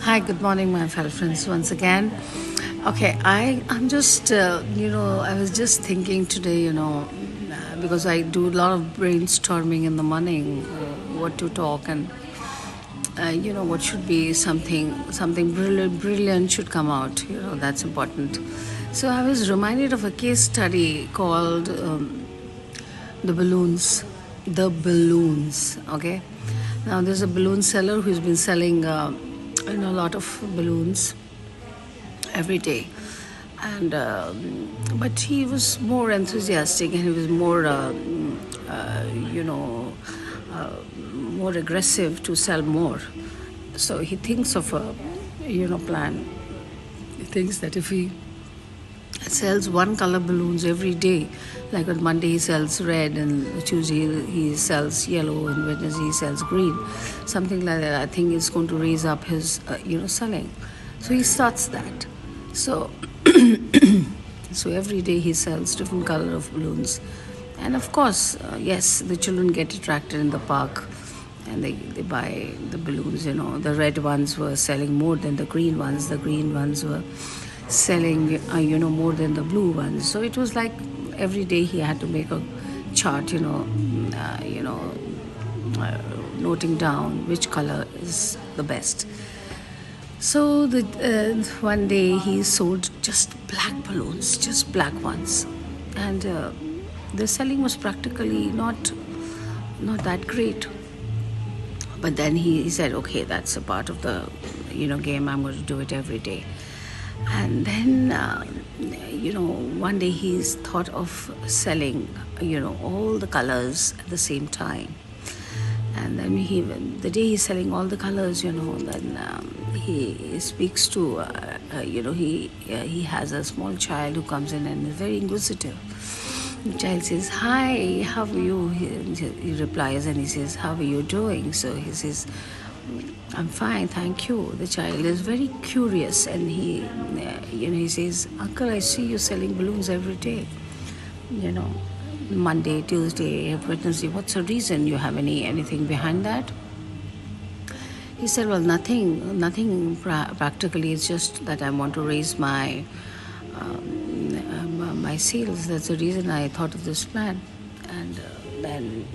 Hi, good morning, my fellow friends, once again. Okay, I'm just, I was just thinking today, because I do a lot of brainstorming in the morning, what to talk and, what should be something brilliant should come out, that's important. So I was reminded of a case study called the balloons. The balloons, okay? Now, there's a balloon seller who's been selling, a lot of balloons every day, and but he was more enthusiastic and he was more, you know, more aggressive to sell more. So he thinks of a, plan. He thinks that if he sells one color balloons every day. Like on Monday he sells red, and Tuesday he sells yellow, and Wednesday he sells green. Something like that. I think it's going to raise up his, selling. So he starts that. So, so every day he sells different color of balloons, and of course, yes, the children get attracted in the park, and they buy the balloons. The red ones were selling more than the green ones. The green ones were selling, more than the blue ones. So it was like every day he had to make a chart, noting down which color is the best. So the one day he sold just black balloons, just black ones, and the selling was practically not that great. But then he said, okay, that's a part of the game. I'm going to do it every day. And then one day he's thought of selling all the colors at the same time. And then the day he's selling all the colors, then he speaks to, he has a small child who comes in and is very inquisitive. The child says, hi, how are you? He replies and he says, how are you doing? So he says, I'm fine, thank you. The child is very curious, and he says, uncle, I see you selling balloons every day. Monday, Tuesday, Wednesday. What's the reason? You have anything behind that? He said, well, nothing practically. It's just that I want to raise my sales. That's the reason I thought of this plan. And then,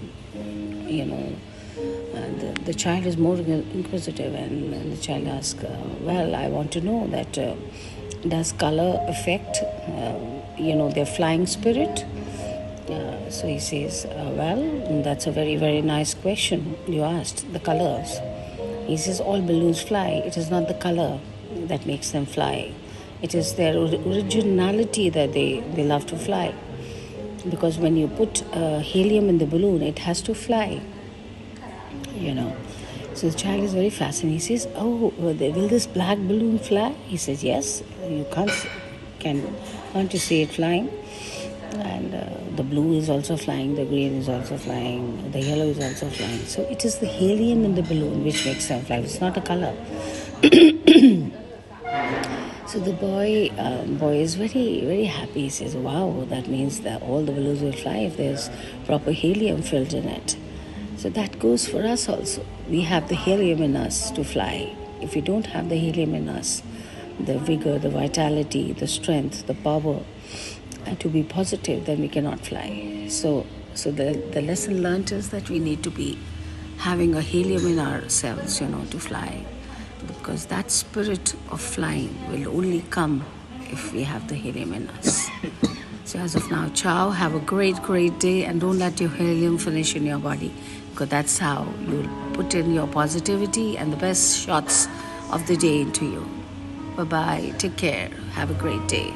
the child is more inquisitive, and the child asks, well, I want to know that does color affect, their flying spirit? So he says, well, that's a very, very nice question you asked, the colors. He says, all balloons fly. It is not the color that makes them fly. It is their originality that they love to fly. Because when you put helium in the balloon, it has to fly. So the child is very fascinated. He says, oh, will this black balloon fly? He says, yes. You can't you see it flying? And the blue is also flying, the green is also flying, the yellow is also flying. So it is the helium in the balloon which makes them fly. It's not a color. So the boy is very, very happy. He says, wow, that means that all the balloons will fly if there's proper helium filled in it. So that goes for us also. We have the helium in us to fly. If we don't have the helium in us, the vigor, the vitality, the strength, the power, to be positive, then we cannot fly. So the lesson learned is that we need to be having a helium in ourselves, to fly. Because that spirit of flying will only come if we have the helium in us. So as of now, ciao, have a great, great day, and don't let your helium finish in your body, because that's how you'll put in your positivity and the best shots of the day into you. Bye-bye, take care, have a great day.